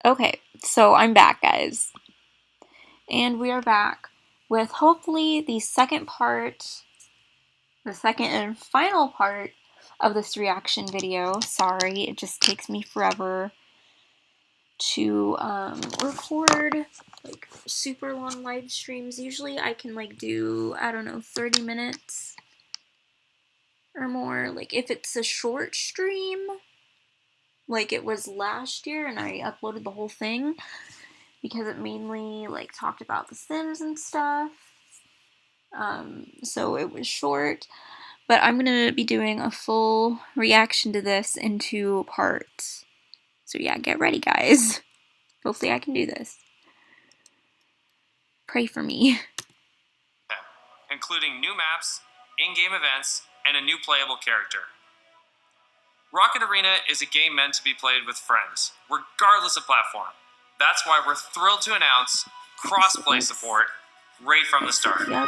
Okay, so I'm back, guys. And we are back with hopefully the second and final part of this reaction video. Sorry, it just takes me forever to record like super long live streams. Usually I can do, I don't know, 30 minutes or more. Like if it's a short stream, like it was last year and I uploaded the whole thing because it mainly talked about The Sims and stuff. So it was short, but I'm gonna be doing a full reaction to this in 2 parts. So yeah, get ready, guys. Hopefully I can do this. Pray for me. Including new maps, in-game events, and a new playable character. Rocket Arena is a game meant to be played with friends, regardless of platform. That's why we're thrilled to announce cross-play support right from the start. Yep,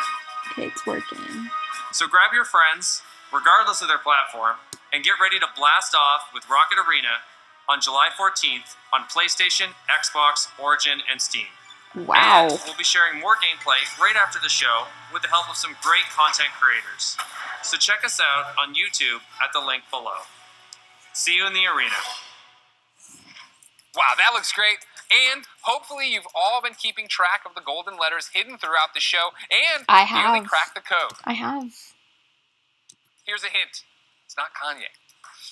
okay, it's working. So grab your friends, regardless of their platform, and get ready to blast off with Rocket Arena on July 14th on PlayStation, Xbox, Origin, and Steam. Wow. And we'll be sharing more gameplay right after the show with the help of some great content creators. So check us out on YouTube at the link below. See you in the arena. Wow, that looks great. And hopefully you've all been keeping track of the golden letters hidden throughout the show and I have. nearly cracked the code. I have. Here's a hint. It's not Kanye.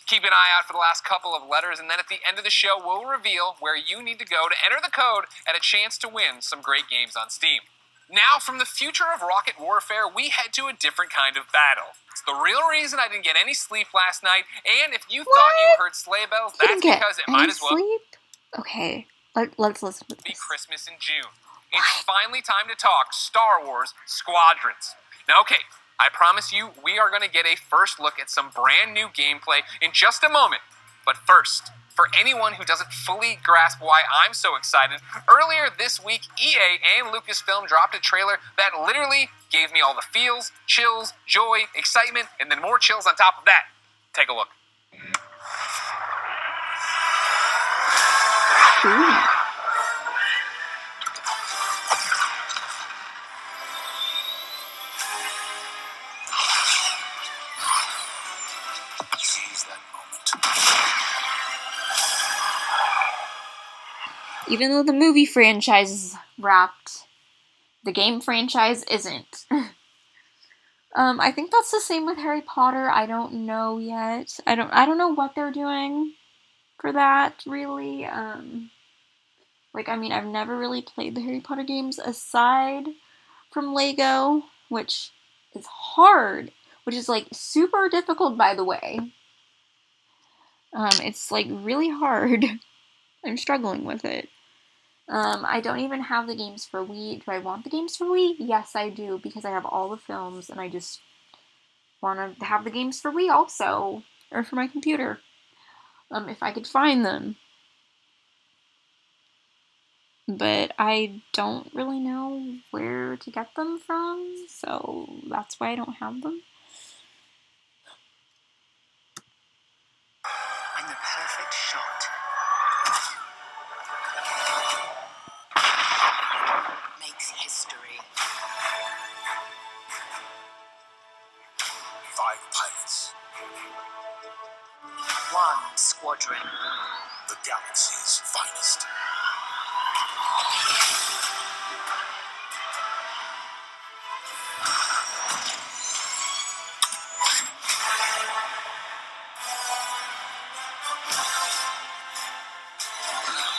Keep an eye out for the last couple of letters, and then at the end of the show, we'll reveal where you need to go to enter the code and a chance to win some great games on Steam. Now, from the future of rocket warfare, we head to a different kind of battle. It's the real reason I didn't get any sleep last night, and if you thought you heard sleigh bells, that's because it might as well Okay, let's listen to this. Be Christmas in June. It's finally time to talk Star Wars Squadrons. Now, okay, I promise you, we are going to get a first look at some brand new gameplay in just a moment. But first, for anyone who doesn't fully grasp why I'm so excited, earlier this week, EA and Lucasfilm dropped a trailer that literally gave me all the feels, chills, joy, excitement, and then more chills on top of that. Take a look. Ooh. Even though the movie franchise is wrapped, the game franchise isn't. I think that's the same with Harry Potter. I don't know yet. I don't know what they're doing for that, really. I mean, I've never really played the Harry Potter games aside from Lego, which is hard, which is super difficult, by the way. It's really hard. I'm struggling with it. I don't even have the games for Wii. Do I want the games for Wii? Yes, I do, because I have all the films, and I just want to have the games for Wii also, or for my computer, if I could find them. But I don't really know where to get them from, so that's why I don't have them. I'm the perfect shot. Makes history. 5 pilots. 1 squadron. The galaxy's finest.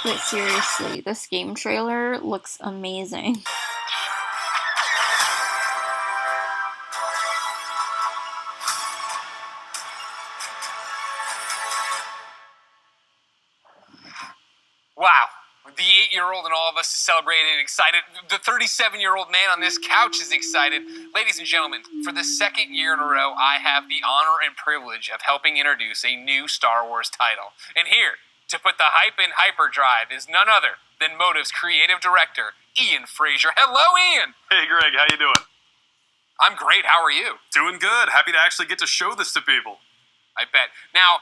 But seriously, this game trailer looks amazing. Wow. The 8-year-old in all of us is celebrating and excited. The 37-year-old man on this couch is excited. Ladies and gentlemen, for the second year in a row, I have the honor and privilege of helping introduce a new Star Wars title. And here, to put the hype in hyperdrive, is none other than Motive's creative director, Ian Frazier. Hello, Ian! Hey, Greg, how you doing? I'm great. How are you? Doing good. Happy to actually get to show this to people. I bet. Now,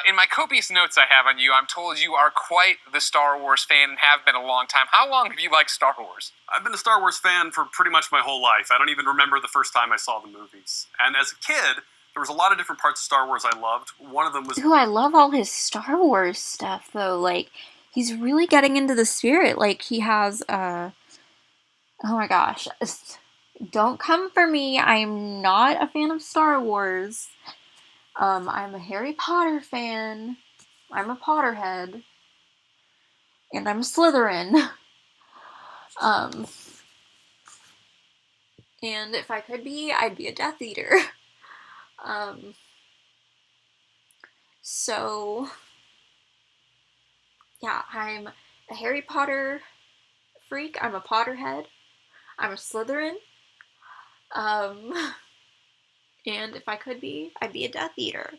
In my copious notes I have on you, I'm told you are quite the Star Wars fan and have been a long time. How long have you liked Star Wars? I've been a Star Wars fan for pretty much my whole life. I don't even remember the first time I saw the movies. And as a kid, there was a lot of different parts of Star Wars I loved. One of them was... Ooh, I love all his Star Wars stuff, though. Like, he's really getting into the spirit. Like, he has, oh my gosh. Don't come for me. I'm not a fan of Star Wars. I'm a Harry Potter fan. I'm a Potterhead. And I'm a Slytherin. And if I could be, I'd be a Death Eater. So, yeah, I'm a Harry Potter freak. I'm a Potterhead. I'm a Slytherin. And if I could be, I'd be a Death Eater.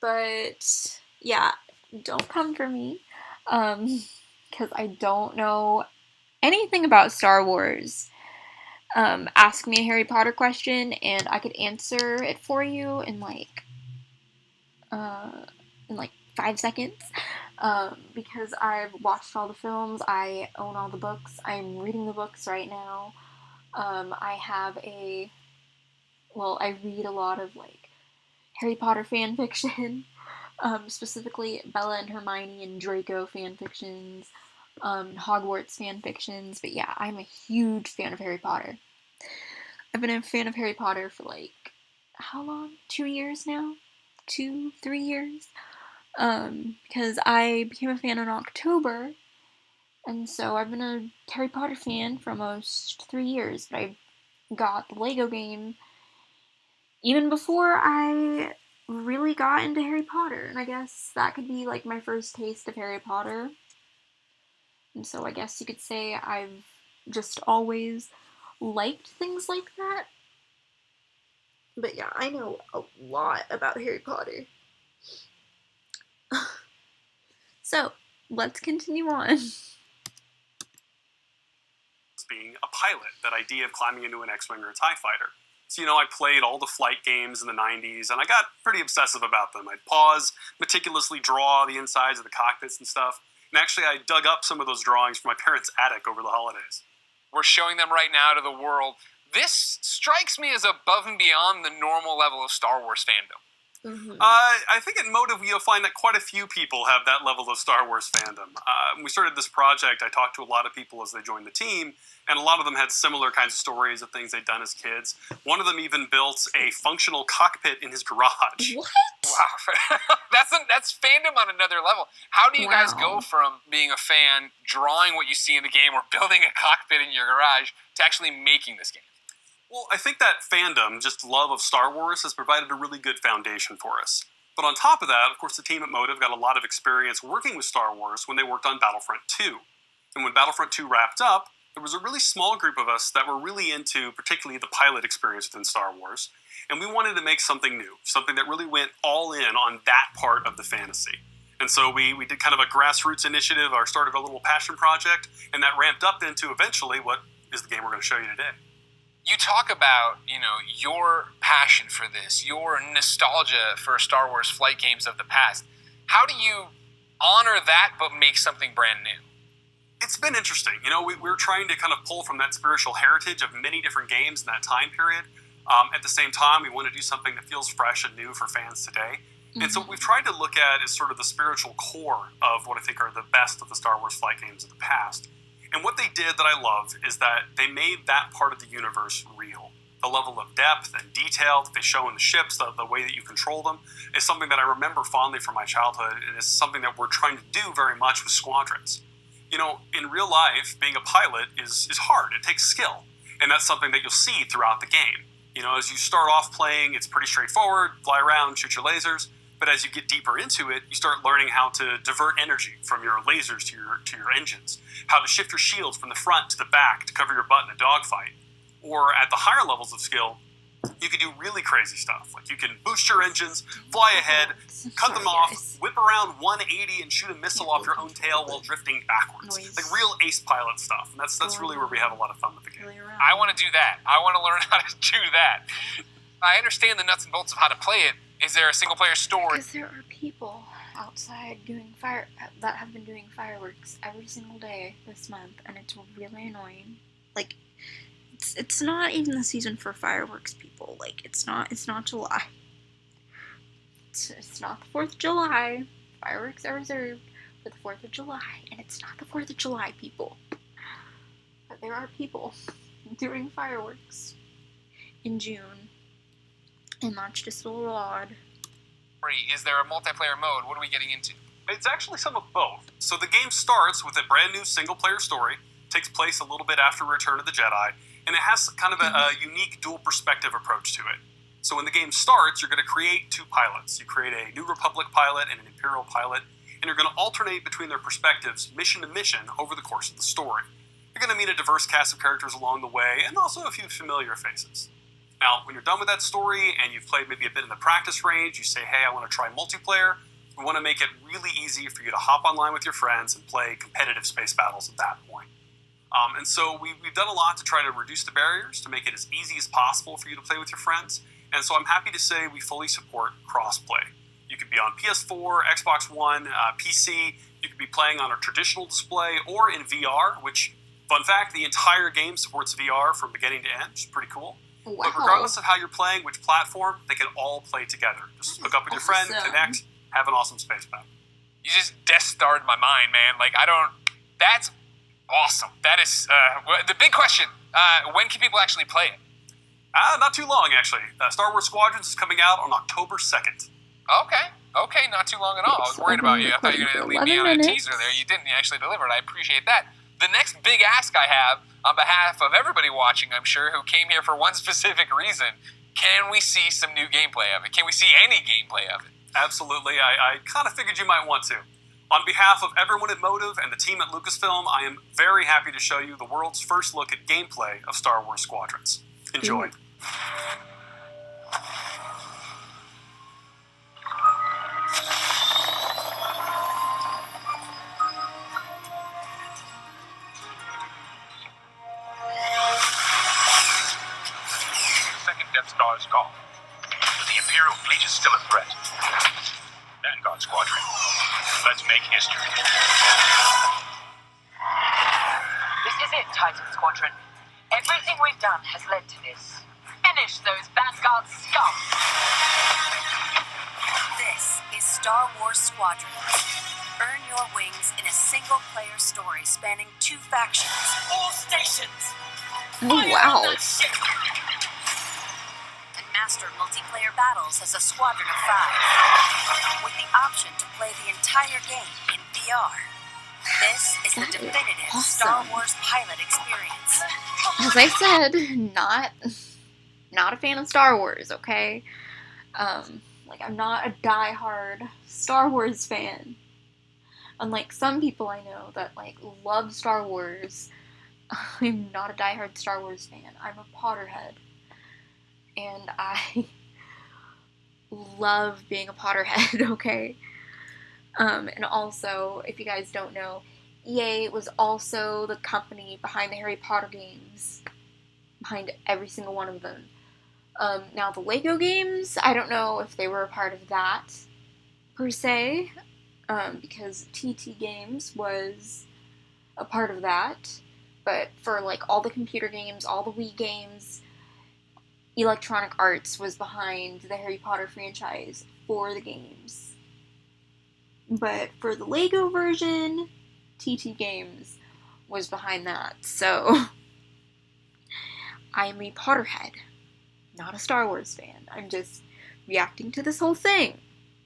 But, yeah, don't come for me. Because I don't know anything about Star Wars. Ask me a Harry Potter question, and I could answer it for you in like 5 seconds. Because I've watched all the films, I own all the books, I'm reading the books right now. I read a lot of like Harry Potter fan fiction, specifically Bella and Hermione and Draco fan fictions, Hogwarts fan fictions. But yeah, I'm a huge fan of Harry Potter. I've been a fan of Harry Potter for like, how long? 2 years now? 2, 3 years? Because I became a fan in October, and so I've been a Harry Potter fan for almost 3 years, but I got the Lego game even before I really got into Harry Potter, and I guess that could be like my first taste of Harry Potter. And so I guess you could say I've just always liked things like that. But yeah, I know a lot about Harry Potter. So, let's continue on. Being a pilot, that idea of climbing into an X-Wing or a TIE fighter. So, I played all the flight games in the 90s, and I got pretty obsessive about them. I'd pause, meticulously draw the insides of the cockpits and stuff. And actually, I dug up some of those drawings from my parents' attic over the holidays. We're showing them right now to the world. This strikes me as above and beyond the normal level of Star Wars fandom. Mm-hmm. I think at Motive you'll find that quite a few people have that level of Star Wars fandom. When we started this project, I talked to a lot of people as they joined the team, and a lot of them had similar kinds of stories of things they'd done as kids. One of them even built a functional cockpit in his garage. What? Wow. That's fandom on another level. How do you guys go from being a fan, drawing what you see in the game, or building a cockpit in your garage, to actually making this game? Well, I think that fandom, just love of Star Wars, has provided a really good foundation for us. But on top of that, of course, the team at Motive got a lot of experience working with Star Wars when they worked on Battlefront 2. And when Battlefront 2 wrapped up, there was a really small group of us that were really into particularly the pilot experience within Star Wars. And we wanted to make something new, something that really went all in on that part of the fantasy. And so we did kind of a grassroots initiative, or started a little passion project, and that ramped up into eventually what is the game we're going to show you today. You talk about, your passion for this, your nostalgia for Star Wars flight games of the past. How do you honor that but make something brand new? It's been interesting. We're trying to kind of pull from that spiritual heritage of many different games in that time period. At the same time, we want to do something that feels fresh and new for fans today. Mm-hmm. And so what we've tried to look at is sort of the spiritual core of what I think are the best of the Star Wars flight games of the past. And what they did that I love is that they made that part of the universe real. The level of depth and detail that they show in the ships, the way that you control them, is something that I remember fondly from my childhood, and is something that we're trying to do very much with Squadrons. In real life, being a pilot is hard. It takes skill. And that's something that you'll see throughout the game. As you start off playing, it's pretty straightforward. Fly around, shoot your lasers. But as you get deeper into it, you start learning how to divert energy from your lasers to your engines, how to shift your shields from the front to the back to cover your butt in a dogfight. Or at the higher levels of skill, you can do really crazy stuff. Like you can boost your engines, fly ahead, cut them off, whip around 180 and shoot a missile off your own tail while drifting backwards. Like real ace pilot stuff. And that's really where we have a lot of fun with the game. I want to do that. I want to learn how to do that. I understand the nuts and bolts of how to play it. Is there a single-player story? Because there are people outside that have been doing fireworks every single day this month, and it's really annoying. Like, it's not even the season for fireworks, people. Like, it's not July. It's not the 4th of July. Fireworks are reserved for the 4th of July, and it's not the 4th of July, people. But there are people doing fireworks in June, and that's just a little odd. Is there a multiplayer mode? What are we getting into? It's actually some of both. So the game starts with a brand new single-player story, takes place a little bit after Return of the Jedi, and it has kind of a unique dual perspective approach to it. So when the game starts, you're going to create two pilots. You create a New Republic pilot and an Imperial pilot, and you're going to alternate between their perspectives, mission to mission, over the course of the story. You're going to meet a diverse cast of characters along the way, and also a few familiar faces. Now, when you're done with that story, and you've played maybe a bit in the practice range, you say, hey, I want to try multiplayer. We want to make it really easy for you to hop online with your friends and play competitive space battles at that point. And so we've done a lot to try to reduce the barriers, to make it as easy as possible for you to play with your friends. And so I'm happy to say we fully support cross-play. You could be on PS4, Xbox One, PC. You could be playing on a traditional display or in VR, which, fun fact, the entire game supports VR from beginning to end, which is pretty cool. Wow. But regardless of how you're playing, which platform, they can all play together. Just hook up with your friend, connect, have an awesome space battle. You just Death Starred my mind, man. Like, that's awesome. That is, the big question, when can people actually play it? Not too long, actually. Star Wars Squadrons is coming out on October 2nd. Okay, not too long at all. I was worried about you. I thought you were going to leave me on a teaser there. You didn't. You actually delivered. I appreciate that. The next big ask I have, on behalf of everybody watching, I'm sure, who came here for one specific reason, can we see some new gameplay of it? Can we see any gameplay of it? Absolutely. I kind of figured you might want to. On behalf of everyone at Motive and the team at Lucasfilm, I am very happy to show you the world's first look at gameplay of Star Wars Squadrons. Enjoy. Second Death Star is gone, but the Imperial fleet is still a threat. Vanguard Squadron, let's make history. This is it, Titan Squadron. Everything we've done has led to this. Finish those Vanguard scum! This is Star Wars Squadrons. Earn your wings in a single-player story spanning 2 factions. All stations! Oh, wow. And master multiplayer battles as a squadron of 5. With the option to play the entire game in VR. This is the definitive Star Wars pilot experience. As I said, not a fan of Star Wars, okay? Like, I'm not a die-hard Star Wars fan. Unlike some people I know that, like, love Star Wars, I'm not a die-hard Star Wars fan. I'm a Potterhead. And I love being a Potterhead, okay? And also, if you guys don't know, EA was also the company behind the Harry Potter games. Behind every single one of them. Now, the Lego games, I don't know if they were a part of that, per se, because TT Games was a part of that. But for, like, all the computer games, all the Wii games, Electronic Arts was behind the Harry Potter franchise for the games. But for the Lego version, TT Games was behind that. So, I'm a Potterhead, not a Star Wars fan. I'm just reacting to this whole thing.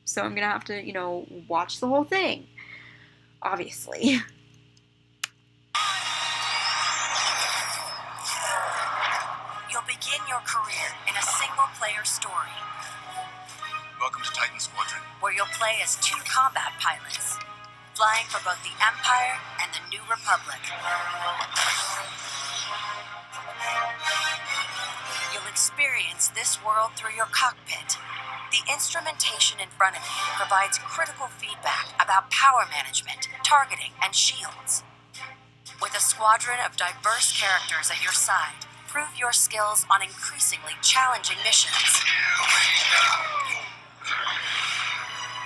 So I'm gonna have to, watch the whole thing. Obviously. You'll begin your career in a single-player story. Welcome to Titan Squadron. Where you'll play as 2 combat pilots, flying for both the Empire and the New Republic. You'll experience this world through your cockpit. The instrumentation in front of you provides critical feedback about power management, targeting, and shields. With a squadron of diverse characters at your side, prove your skills on increasingly challenging missions.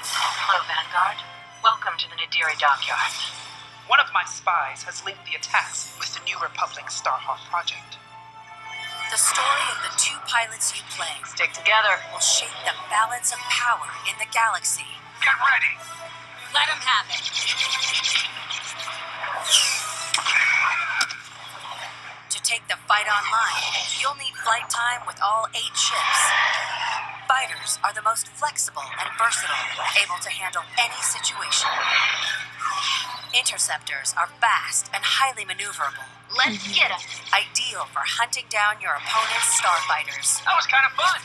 Hello, Vanguard. Welcome to the Nadiri dockyard. One of my spies has linked the attacks with the New Republic Starhawk project. The story of the two pilots you play Stick together. will shape the balance of power in the galaxy. Get ready! Let him have it. To take the fight online, you'll need flight time with all 8 ships. Fighters are the most flexible and versatile, able to handle any situation. Interceptors are fast and highly maneuverable, Let's get him. ideal for hunting down your opponent's starfighters. That was kind of fun.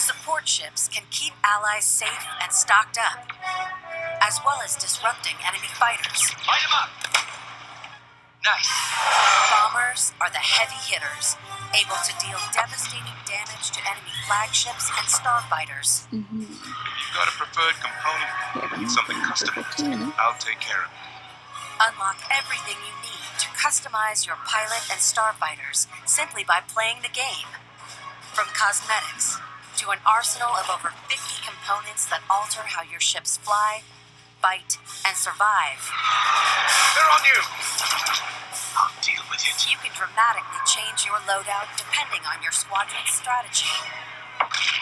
Support ships can keep allies safe and stocked up, as well as disrupting enemy fighters. Light him up. Nice. Bombers are the heavy hitters, able to deal devastating damage to enemy flagships and starfighters. You've got a preferred component. Need something custom. I'll take care of it. Unlock everything you need to customize your pilot and starfighters simply by playing the game. From cosmetics to an arsenal of over 50 components that alter how your ships fly, fight, and survive. They're on you! I'll deal with it. You can dramatically change your loadout depending on your squadron's strategy.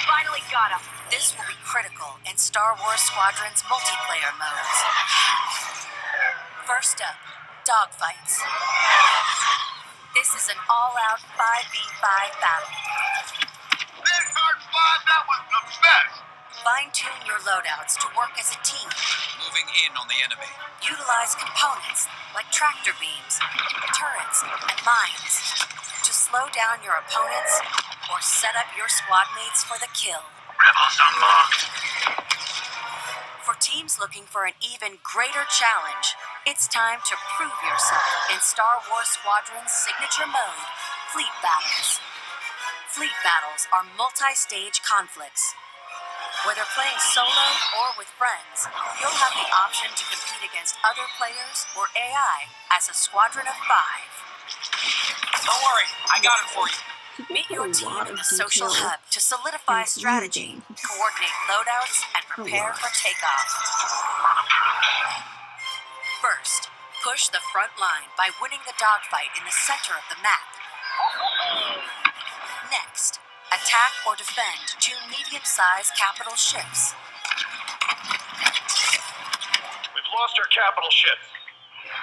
Finally got him. This will be critical in Star Wars Squadron's multiplayer modes. First up, dogfights. This is an all-out 5v5 battle. Vanguard Squad, that was the best! Fine-tune your loadouts to work as a team. Moving in on the enemy. Utilize components like tractor beams, turrets, and mines to slow down your opponents or set up your squad mates for the kill. Rebels unlocked. For teams looking for an even greater challenge, it's time to prove yourself in Star Wars Squadron's signature mode, Fleet Battles. Fleet Battles are multi-stage conflicts. Whether playing solo or with friends, you'll have the option to compete against other players or AI as a squadron of 5. Don't worry, I got it for you. Meet your team in the social hub to solidify strategy, coordinate loadouts, and prepare for takeoff. First, push the front line by winning the dogfight in the center of the map. Next, attack or defend 2 medium-sized capital ships. We've lost our capital ship.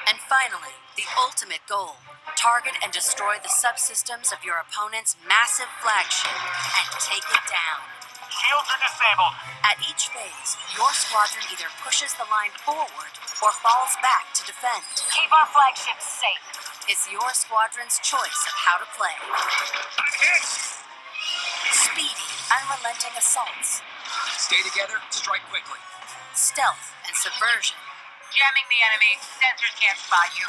And finally, the ultimate goal. Target and destroy the subsystems of your opponent's massive flagship and take it down. Shields are disabled. At each phase, your squadron either pushes the line forward or falls back to defend. Keep our flagships safe. It's your squadron's choice of how to play. I'm hit! Speedy, unrelenting assaults, Stay together, strike quickly. stealth and subversion, Jamming the enemy. Sensors can't spot you.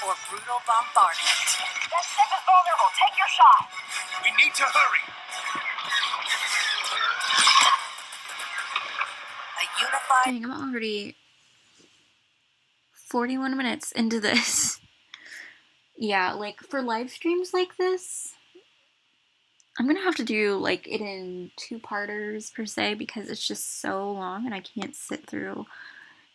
or brutal bombardment. That ship is vulnerable. Take your shot. We need to hurry. A unified Dang, I'm already 41 minutes into this. Yeah, like for live streams like this, I'm gonna have to do like it in 2-parters per se because it's just so long and I can't sit through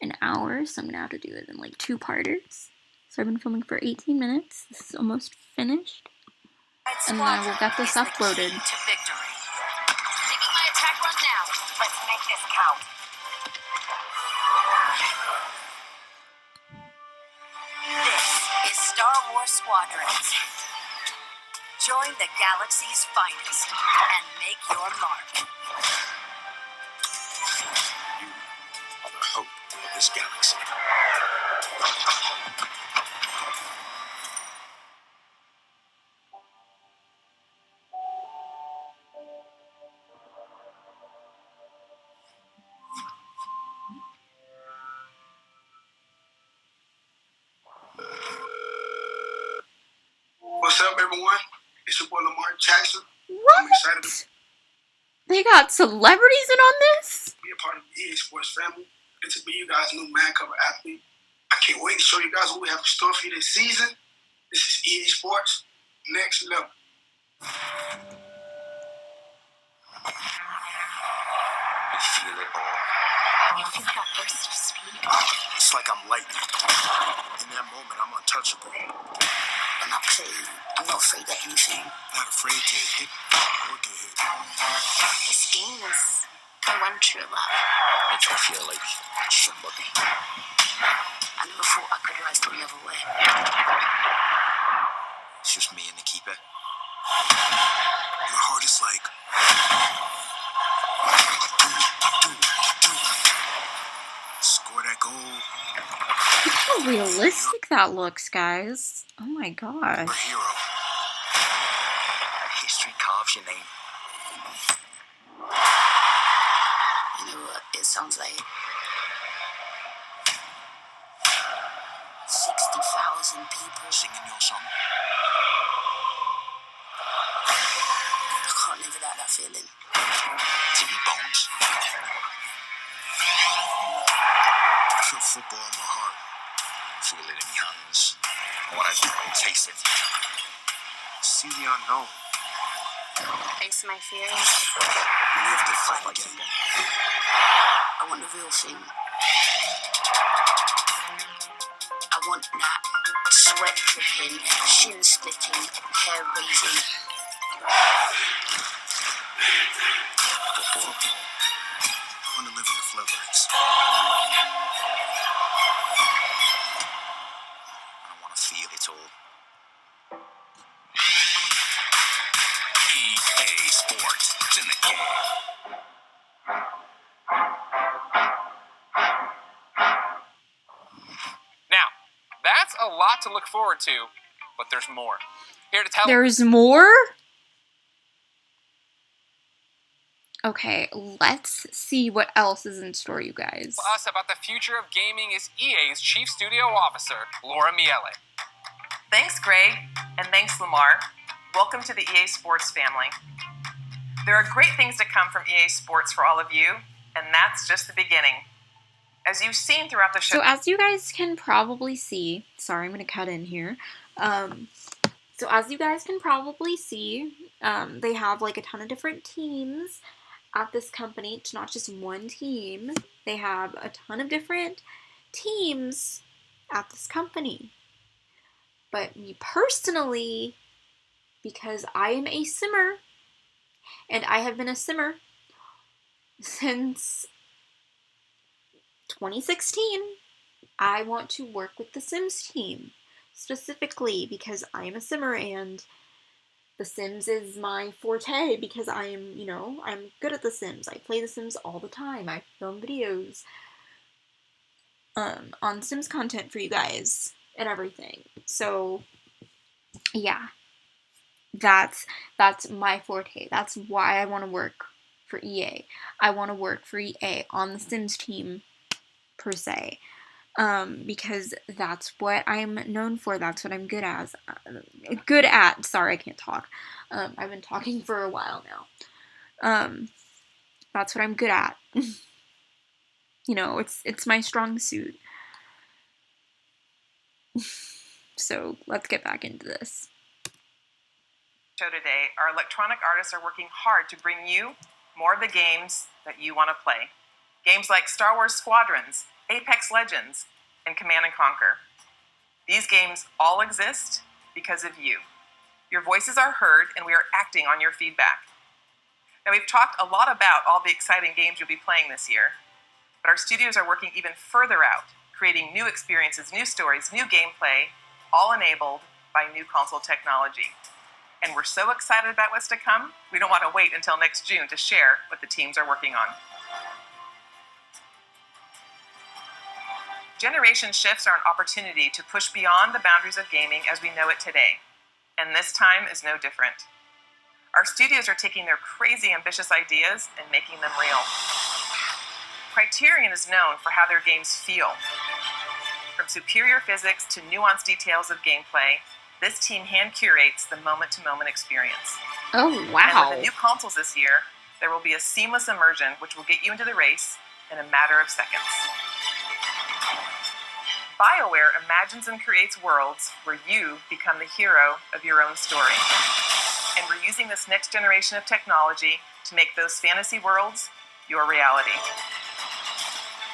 an hour, so I'm gonna have to do it in like 2-parters. So I've been filming for 18 minutes. This is almost finished. And then I will get this is the key uploaded. to victory. Taking my attack run now. Let's make this count. This is Star Wars Squadrons. Join the galaxy's finest and make your mark. You are the hope of this galaxy. What's up, everyone? It's your boy Lamar Jackson. I'm What? excited to They got celebrities in on this? be a part of the EA Sports family and to be you guys' new man cover athlete. I can't wait to show you guys what we have in store for you this season. This is EA Sports Next Level. You feel it all. You think that burst of speed? It's like I'm lightning. In that moment, I'm untouchable. I'm not afraid. I'm not afraid of anything. Not afraid to hit or get hit. This game is my one true love. Makes me feel like somebody. I never thought I could rise to another way. It's just me and the keeper. My heart is like... Score that goal. Look how realistic that looks, guys. Oh my gosh. We're a hero. History carves your name. You know what it sounds like? 60,000 people. Singing your song. I can't live without that feeling. Timmy Bones. I feel football in my heart. Feel it in your hands. I want to taste it. See the unknown. Face my fears. Live to fight again. I want the real thing. I want that sweat dripping, shin splitting, hair raising. I want to live in the floodlights. I want to feel it all. EA Sports. It's in the game. Now, that's a lot to look forward to, but there's more. Here to tell There's more? Okay, let's see what else is in store, you guys. us about the future of gaming is EA's Chief Studio Officer, Laura Miele. Thanks, Greg, and thanks, Lamar. Welcome to the EA Sports family. There are great things to come from EA Sports for all of you, and that's just the beginning. As you've seen throughout the show... So as you guys can probably see, sorry, I'm going to cut in here. So as you guys can probably see, they have like a ton of different teams at this company. It's not just one team. They have a ton of different teams at this company. But me personally, because I am a simmer, and I have been a simmer since 2016, I want to work with the Sims team. Specifically because I am a simmer and The Sims is my forte because I'm good at The Sims. I play The Sims all the time. I film videos on Sims content for you guys and everything. So yeah, that's my forte. That's why I want to work for EA. I want to work for EA on the Sims team per se. Because that's what I'm known for. That's what I'm good at. Sorry, I can't talk. I've been talking for a while now. That's what I'm good at. You know, it's my strong suit. So let's get back into this. show today, our electronic artists are working hard to bring you more of the games that you want to play. Games like Star Wars Squadrons, Apex Legends, and Command & Conquer. These games all exist because of you. Your voices are heard, and we are acting on your feedback. Now, we've talked a lot about all the exciting games you'll be playing this year, but our studios are working even further out, creating new experiences, new stories, new gameplay, all enabled by new console technology. And we're so excited about what's to come, we don't want to wait until next June to share what the teams are working on. Generation shifts are an opportunity to push beyond the boundaries of gaming as we know it today. And this time is no different. Our studios are taking their crazy ambitious ideas and making them real. Criterion is known for how their games feel. From superior physics to nuanced details of gameplay, this team hand curates the moment-to-moment experience. Oh, And wow. with the new consoles this year, there will be a seamless immersion which will get you into the race in a matter of seconds. BioWare imagines and creates worlds where you become the hero of your own story. And we're using this next generation of technology to make those fantasy worlds your reality.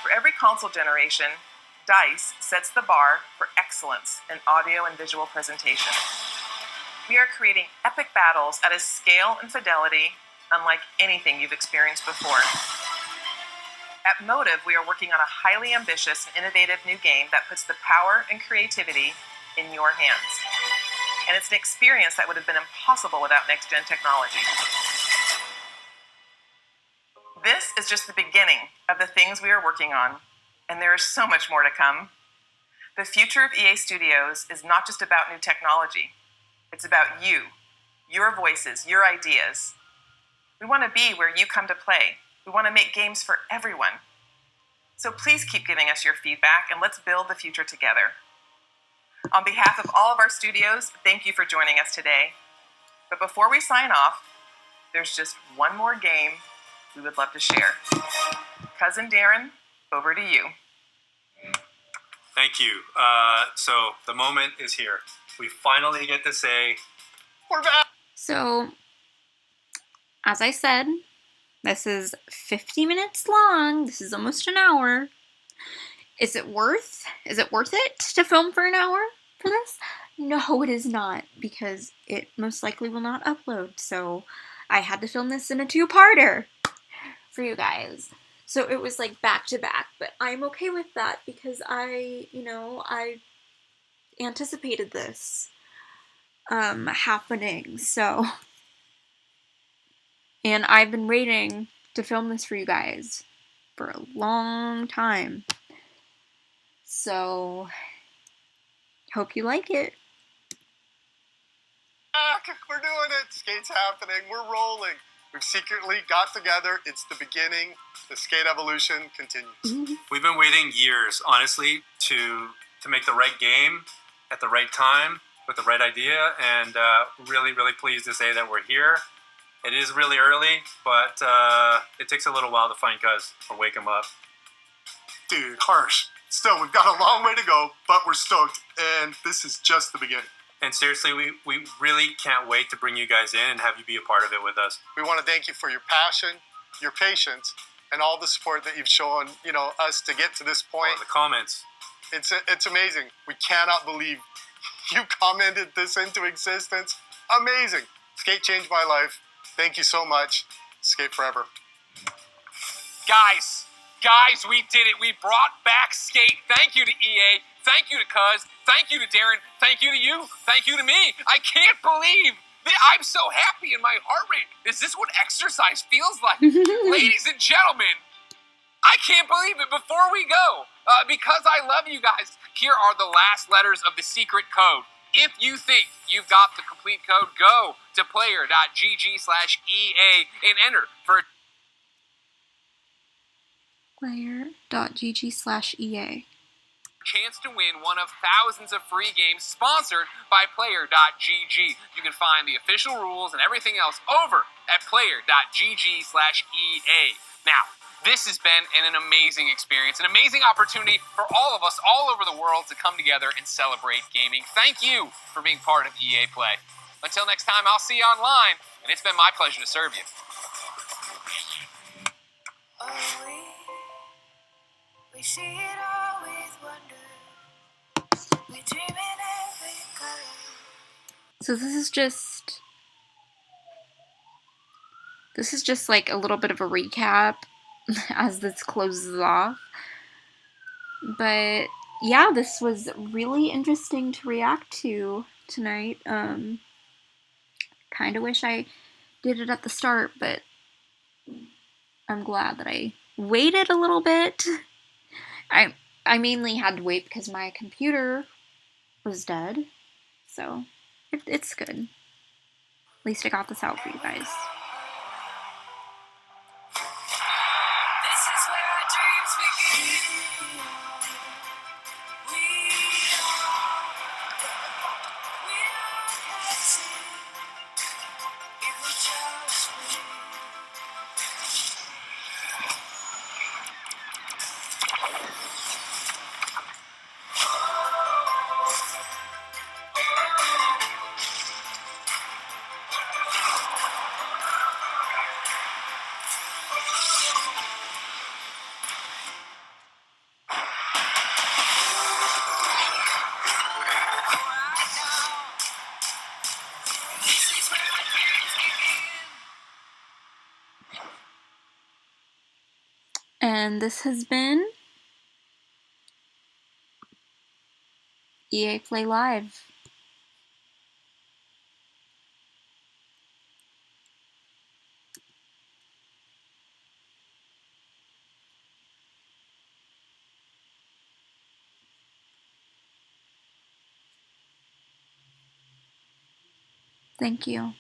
For every console generation, DICE sets the bar for excellence in audio and visual presentation. We are creating epic battles at a scale and fidelity unlike anything you've experienced before. At Motive, we are working on a highly ambitious and innovative new game that puts the power and creativity in your hands. And it's an experience that would have been impossible without next-gen technology. This is just the beginning of the things we are working on, and there is so much more to come. The future of EA Studios is not just about new technology. It's about you, your voices, your ideas. We want to be where you come to play. We want to make games for everyone. So please keep giving us your feedback, and let's build the future together. On behalf of all of our studios, thank you for joining us today. But before we sign off, there's just one more game we would love to share. Cousin Darren, over to you. Thank you. So the moment is here. We finally get to say, we're back! So, as I said, this is 50 minutes long. This is almost an hour. Is it worth it to film for an hour for this? No, it is not, because it most likely will not upload. So I had to film this in a two-parter for you guys. So it was like back to back, but I'm okay with that because I anticipated this happening. So, and I've been waiting to film this for you guys for a long time. So, hope you like it. We're doing it. Skate's happening. We're rolling. We've secretly got together. It's the beginning. The skate evolution continues. We've been waiting years, honestly, to make the right game at the right time with the right idea, and really, really pleased to say that we're here. It is really early, but it takes a little while to find Cuz or wake him up. Dude, harsh. Still, we've got a long way to go, but we're stoked, and this is just the beginning. And seriously, we really can't wait to bring you guys in and have you be a part of it with us. We want to thank you for your passion, your patience, and all the support that you've shown, us to get to this point. The comments. It's amazing. We cannot believe you commented this into existence. Amazing. Skate changed my life. Thank you so much. Skate forever. Guys, we did it. We brought back Skate. Thank you to EA. Thank you to Cuz. Thank you to Darren. Thank you to you. Thank you to me. I can't believe that I'm so happy in my heart rate. Is this what exercise feels like? Ladies and gentlemen, I can't believe it. Before we go, because I love you guys, here are the last letters of the secret code. If you think you've got the complete code, go to player.gg/EA and enter for player.gg/EA. chance to win one of thousands of free games sponsored by player.gg. You can find the official rules and everything else over at player.gg/EA. Now, this has been an amazing experience, an amazing opportunity for all of us all over the world to come together and celebrate gaming. Thank you for being part of EA Play. Until next time, I'll see you online, and it's been my pleasure to serve you. We see it all with wonder. We dream in every color. So this is just like a little bit of a recap as this closes off. But yeah, this was really interesting to react to tonight. Kind of wish I did it at the start, but I'm glad that I waited a little bit. I mainly had to wait because my computer was dead, so it's good. At least I got this out for you guys. This is where our dreams begin. We can see if we just wait. And this has been EA Play Live. Thank you.